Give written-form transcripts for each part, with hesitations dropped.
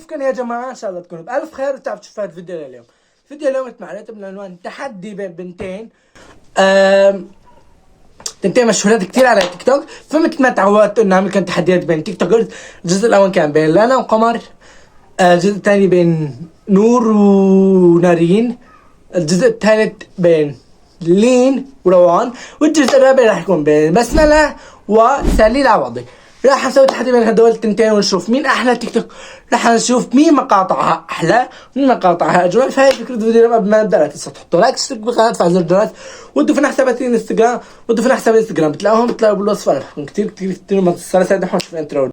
كيفكم يا جماعة؟ إن شاء الله تكونوا بألف خير وتعرفوا تشوفوا هذا الفيديو لليوم. الفيديو اليوم اتمعرض بعنوان تحدي بين بنتين تنتين مشهورات كتير على تيك توك. فمثل ما تعودت انه نعمل كان تحديات بين تيك توكرز. الجزء الاول كان بين لانا وقمر، الجزء الثاني بين نور ونارين، الجزء الثالث بين لين وروان، والجزء الرابع راح يكون بين بسملة وسالي العوضي. راح نسوي تحدي بين هدول التنتين ونشوف مين احلى تيك توك. راح نشوف مين مقاطعها احلى ومين مقاطعها اجمل. فهي فكره الفيديو. قبل ما نبدا لا تنسوا تحطوا لايك، تشتركوا بالقناه، تفعلوا زر الجرس، وتضيفوا حساباتي الانستغرام، وتضيفوا حسابي الانستغرام بتلاقوهم بالوصف. راح يكون كتير كتير كتير متصل. سعيد نحن نشوف الانترو.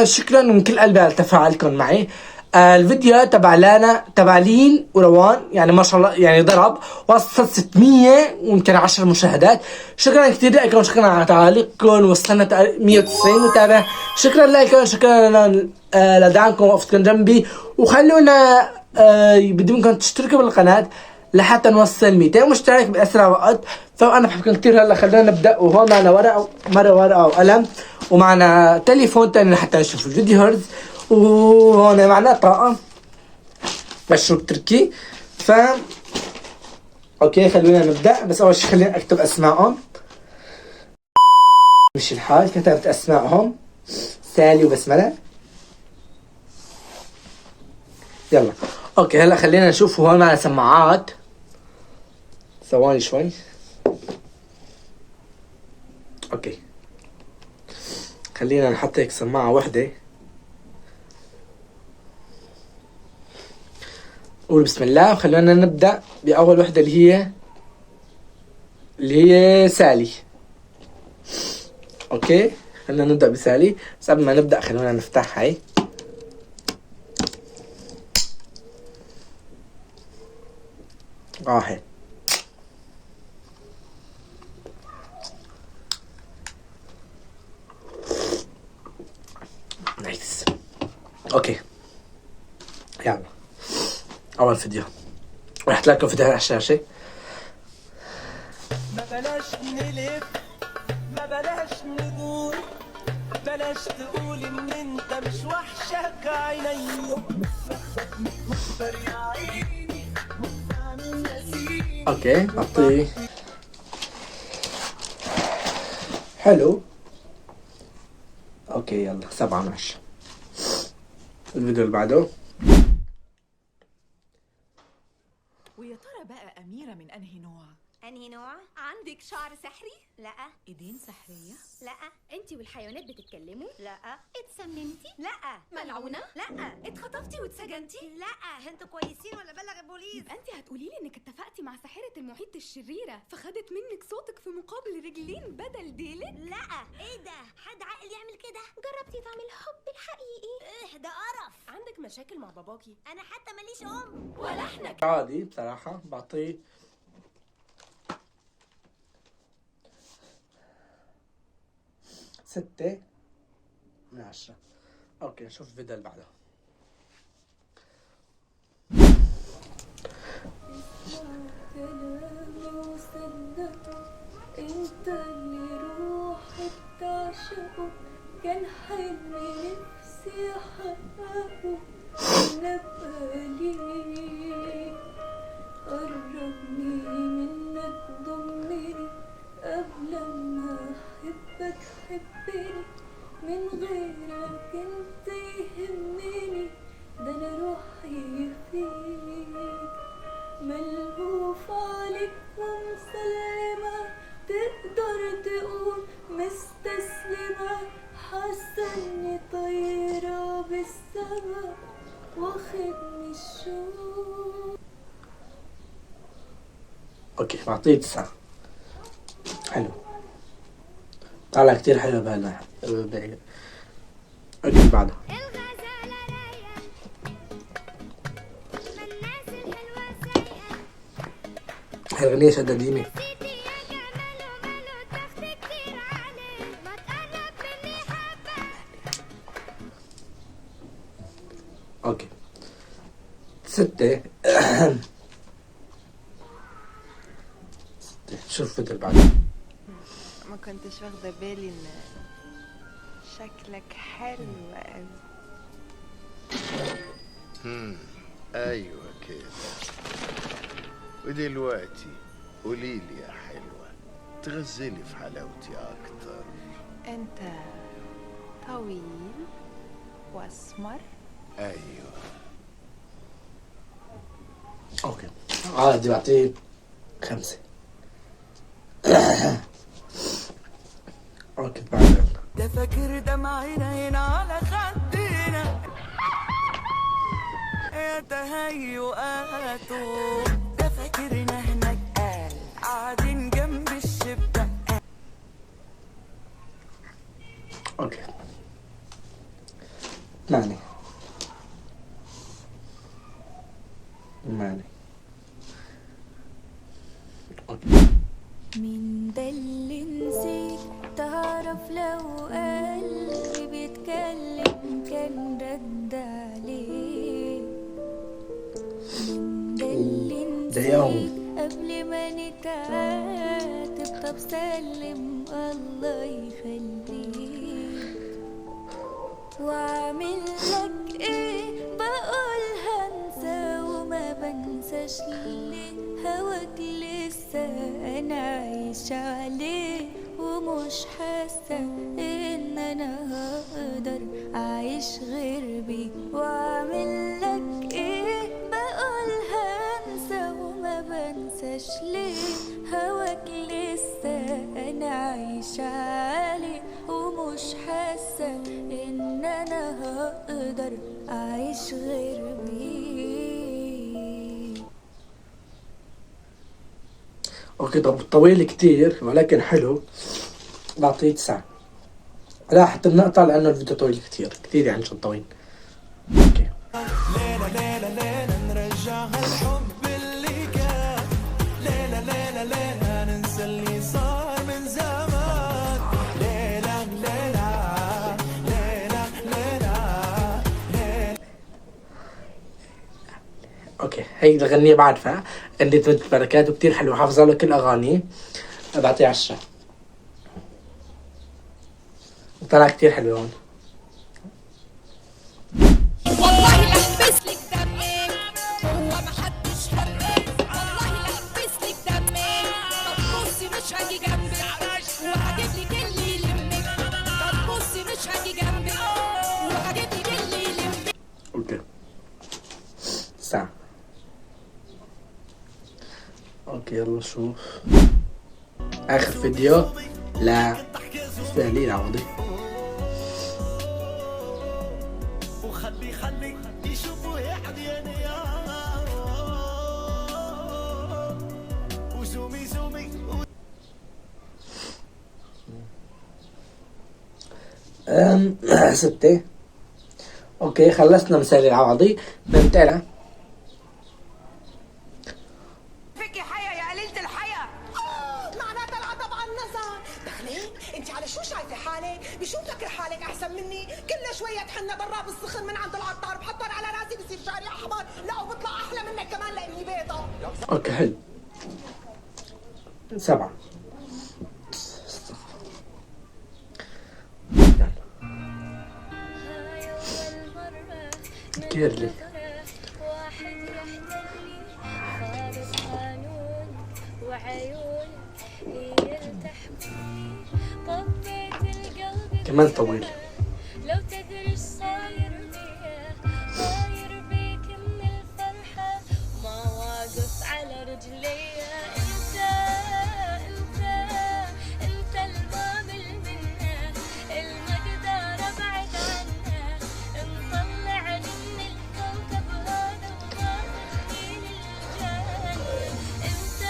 شكرا من كل قلبي على تفاعلكم معي. الفيديو تبع لانا تبع لين وروان يعني ما شاء الله يعني ضرب، وصل 600 ويمكن 10 مشاهدات. شكرا كثير لكم، شكرا على تعليقكم، وصلنا 190 متابع. شكرا لكم، شكرا لدعمكم ووقفتكم جنبي. وخلونا بدي منكم تشتركوا بالقناة لحتى نوصل 200 مشترك بأسرع وقت. فأنا بحبكم كثير. هلا خلونا نبدأ. وهون معنا ورقة وقلم، ومعنا تليفون تاني لحتى نشوف الفيديوز، وهون معنا طاقة مشروب تركي. اوكي خلونا نبدأ. بس اول شي خلينا اكتب اسمائهم. مش الحال كتبت اسمائهم سالي وبسملة. يلا اوكي هلا خلينا نشوف. هون معنا سماعات. ثواني شوي. اوكي خلينا نحط هيك سماعة وحدة. قول بسم الله. وخلونا نبدأ بأول وحدة اللي هي سالي. اوكي خلينا نبدأ بسالي. بس قبل ما نبدأ خلونا نفتح هاي. هي نايس. اوكي يلا اول فيديو راح تلاقوا فيديو على الشاشة. ما بلاش نلف، ما بلاش ندور، بلاش تقول ان انت مش وحشك عيني. اوكي اعطيه حلو. اوكي يلا 7 من 10. الفيديو اللي بعده. ويا ترى بقى أميرة من أنهي نوع؟ انهي نوع؟ عندك شعر سحري؟ لا. إيدين سحرية؟ لا. انتي والحيوانات بتتكلموا؟ لا. اتسممتي؟ لا. ملعونة؟ لا. اتخطفتي واتسجنتي؟ لا. انتوا كويسين ولا بلغ البوليس؟ انت هتقولي لي انك اتفقتي مع ساحرة المحيط الشريرة فخدت منك صوتك في مقابل رجلين بدل ديلك؟ لا. ايه ده؟ حد عاقل يعمل كده؟ جربتي طعم الحب الحقيقي؟ ايه ده قرف. عندك مشاكل مع باباكي؟ انا حتى ماليش ام. ولا احنا عادي بصراحة. بعطيه 6 من 10. اوكي نشوف الفيديو اللي بعده. كلامي وصدقه، انت اللي روحي بتعشقه، كان حلمي نفسي احققه، انا بقالي قربني منك ضمني، قبل ما احبك حبني، من غيرك انت يهمني، ده انا روحي فيك ملهوف عليك ومسلمة، تقدر تقول مستسلمة، حاسة اني طايرة بالسما واخدني الشوق. اوكي بعطيه 9. حلو طالع كتير حلو بهلا. اوكي اللي بعده. الغزالة رايقة من الناس الحلوة سايقة، هاي الأغنية شدديني. نسيتي يا جمال وماله تخت كتير عليه، ما تقرب مني حبة. اوكي 6. شوف الفيديو اللي بعده. ما كنتش واخدة بالي ان شكلك حلو قوي. ايوه كده. ودلوقتي قوليلي يا حلوة، تغزلي في حلاوتي اكتر. انت طويل واسمر. ايوه. اوكي عادي بعطيه 5. اوكي بعدين ده فاكر دمعنا هنا على خدنا يا تهيؤاته، ده فاكرنا هناك قاعدين جنب الشباك. اوكي معني اوكي. مين ده اللي نسيت؟ تعرف لو قلبي بيتكلم كان رد عليه. مين ده اللي نسيت قبل ما نتعاتب؟ طب سلم الله يخليك. واعمل لك ايه؟ بقول هنسى وما بنساش ليه. هواك لسه انا عايشة عليه ومش حاسة ان انا هقدر اعيش غير بيه. واعمل لك ايه؟ بقول هنسى وما بنساش ليه. هواك لسه انا عايشة عليه ومش حاسة ان انا هقدر اعيش غير بيه. اوكي طب طويل كتير ولكن حلو، بعطيه 9. لا حتى بنقطع لانه الفيديو طويل كتير يعني شو طويل. اوكي ليلة ليلة ليلة نرجعها الحب اللي كان. ليلة ليلة ليلة ننسى اللي صار من زمان. ليلة ليلة ليلة ليلة. اوكي هي الغنية بعرفها، اللي تمد بركات وكتير حلو، حافظة له كل اغانيه. بعطيه 10. طلع كتير حلو هون. والله لا البس لك دمك هو ما حدش حبك. والله لا البس لك دمك. طب بصي مش هاجي جنبك وهجيب لك اللي يلمك. طب بصي مش هاجي جنبك وهجيب لك اللي يلمك. اوكي ساعة. اوكي يلا شوف اخر فيديو. لا سهلين عوضي. خلي يشوفوا يعني يا وزومي زومي. 6. اوكي خلصنا مثال العوضي. ننتقل فيكي حياة يا قليلة الحياة. معناتها العتب على النظر. دخلين انت على شو شايفة حالك؟ بشو فكر حالك احسن مني؟ كل شوية تحنى ضراب السخن من عند العطار بحطن على راسي بصير شعري احمر. لا وبطلع احلى منك كمان لاني بيضة. اوكي حلو. 7. كيرلي واحد يحتلي خالص قانون وعيون يرتاح بي. طبيت القلب كمان طويل. لو تدري ايش صاير بيه. طاير بيك من الفرحة ما واقف على رجلي. انت المامل منه المقدار ابعد عنه. مطلعني من الكوكب هذا وضاعني للجنة. انت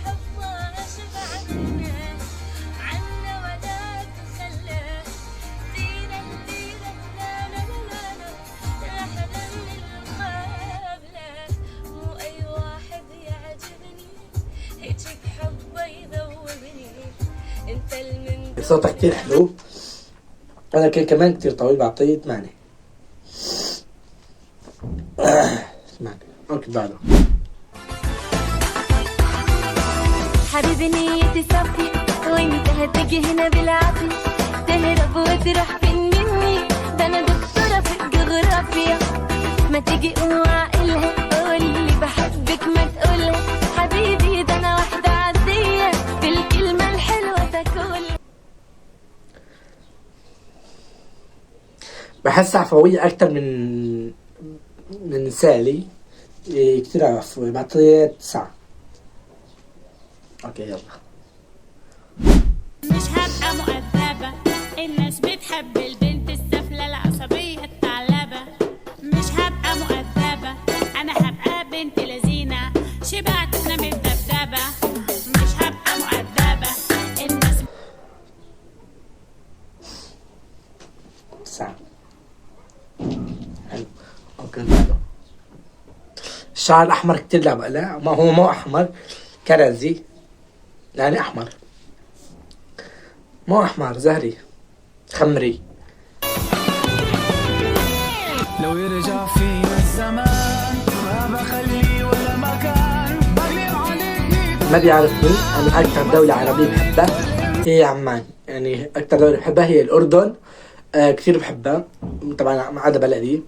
حب ما اشبع عنه ولا تخلى. دينا لا لا لا لا احلى من المقابلة. مو اي واحد يعجبني هيك بحبه يذوبني. انت المن صوتها كتير حلو ولكن كمان كتير طويل. بعطيه 8. 8. اوكي بعده حبيبي نيتي صافية وانت هتيجي هنا بالعافية تهرب وتروح فين مني ده انا دكتورة في الجغرافيا ما تيجي قوم عقلها قولي بحبك ما تقولها حبيبي ده انا واحدة عادية بالكلمة الحلوة تاكلها. بحس عفوية أكتر من سالي. كتير عفوية. بعطيها 9. اوكي يلا. مش هبقى مؤدبة الناس بتحب البنت السفلة العصبية الثعلبة مش هبقى مؤدبة انا هبقى بنت لذينة شبعت انا متدبدبة مش هبقى مؤدبة الناس 9. حلو. اوكي بعده. الشعر الأحمر كتير لعبة. لا ما هو مو أحمر كرزي يعني أحمر مو أحمر زهري خمري. لو يرجع فينا الزمان ما بخلي ولا مكان بغير عليك. ما بيعرفني أنا أكثر دولة عربية بحبها هي عمان. يعني أكثر دولة بحبها هي الأردن. كتير بحبها طبعا ما عدا بلدي.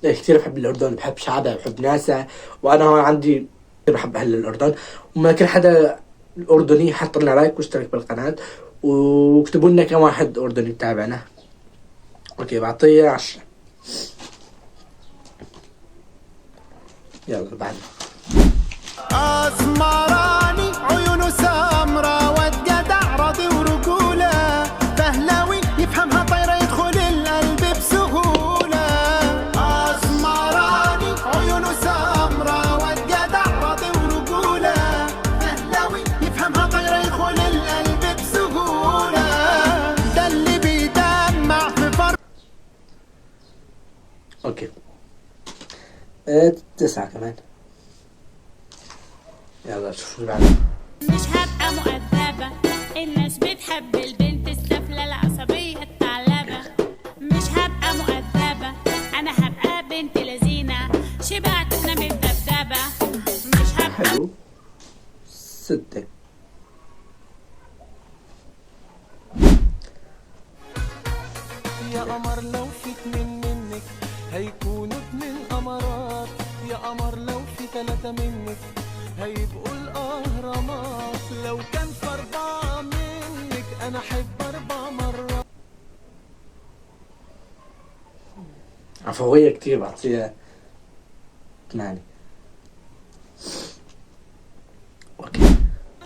كتير بحب الأردن بحب شعبها بحب ناسها وأنا هون عندي كتير بحب أهل الأردن. وما كل حدا الأردني حط لنا لايك واشترك بالقناة واكتبوا لنا كم واحد أردني بتابعنا. أوكي بعطيه 10. يلا بعد. أزمراني عيونه سمرة واد جدع راضي ورجولة فهلاوي يفهمها طايرة يدخل القلب بسهولة. أزمراني عيونه سمرة واد جدع راضي ورجولة فهلاوي يفهمها طايرة يدخل القلب بسهولة. ده اللي بيدمع في فرق. أوكي 9 كمان. يلا شوف اللي بعده. مش هبقى مؤدبة الناس بتحب البنت السفلة العصبية الثعلبة مش هبقى مؤدبة أنا هبقى بنت لذينة شبعت أنا متدبدبة مش هبقى. حلو 6. يا قمر لو في 2 منك هيكونوا 2 قمرات يا قمر لو في 3 منك هيبقوا الأهرامات لو كان في 4 منك أنا أحب 4 مرات. عفوية كتير بعطيها 8. اوكي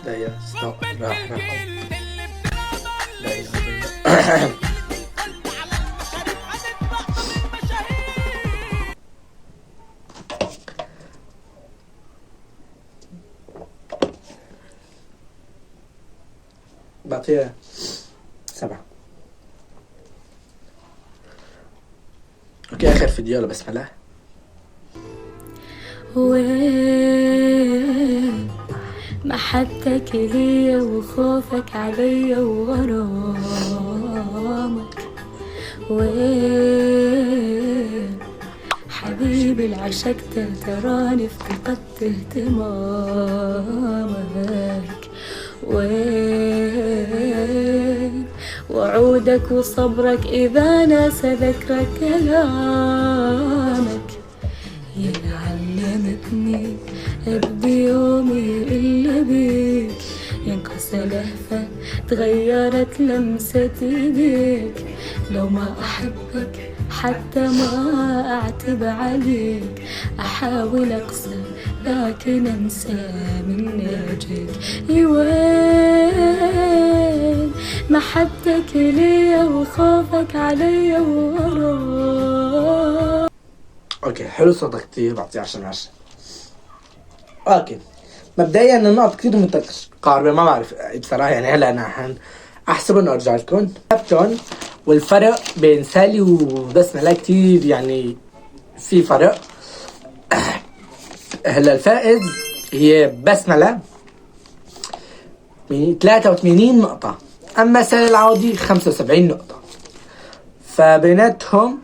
دقيقة ستوب راح دقيقة. بعطيها 7. اوكي اخر فيديو يلا بسم الله. وين محبتك ليا وخوفك عليا وغرامك وين حبيبي العشق تراني افتقدت اهتمامك وين وعودك وصبرك إذا ناسى ذكرى كلامك يلي علمتني أبدي يومي إلا بيك ينقص لهفة تغيرت لمسة إيديك لو ما أحبك حتى ما أعتب عليك أحاول أقصر لكن أنسى من نجيك وين محبتك ليا وخوفك عليا وراك. اوكي حلو صوتك كتير بعطيه 10 من 10. اوكي مبدئيا النقط كتير متقاربة ما بعرف بصراحة يعني هلا انا احسب انه ارجع لكم كابتن والفرق بين سالي وبسملة كتير يعني في فرق. هلا الفائز هي بسملة 83 نقطة اما سالي العودي 75 نقطة فبيناتهم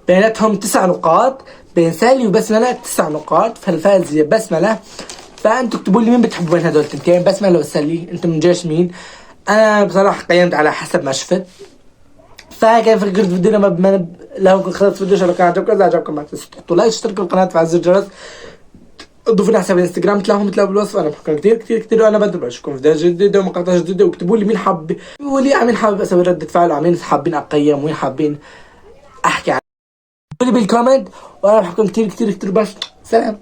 بيناتهم 9 نقاط، بين سالي وبسملة 9 نقاط، فالفائز هي بسملة. فانتوا اكتبوا لي مين بتحبوا بين هدول التنتين، بسملة وسالي، انتم من جيش مين؟ انا بصراحة قيمت على حسب ما شفت. فكيف فكرت فيديونا لو كنت خلصت فيديو، لو كان عجبكم اذا عجبكم ما تنسوا تحطوا لايك، اشتركوا القناة وفعلوا زر الجرس، ضيفوني على حساب الانستغرام تلاقوهم بالوصف. انا بحكم كثير وانا بدر اشوفكم في فيديو جديد ومقاطع جديدة. واكتبوا لي مين حابب، قولوا لي مين حابب اسوي ردة فعل، ومين حابين اقيم، ومين حابين احكي عن، قولوا لي بالكومنت. وانا بحكم كثير بس سلام.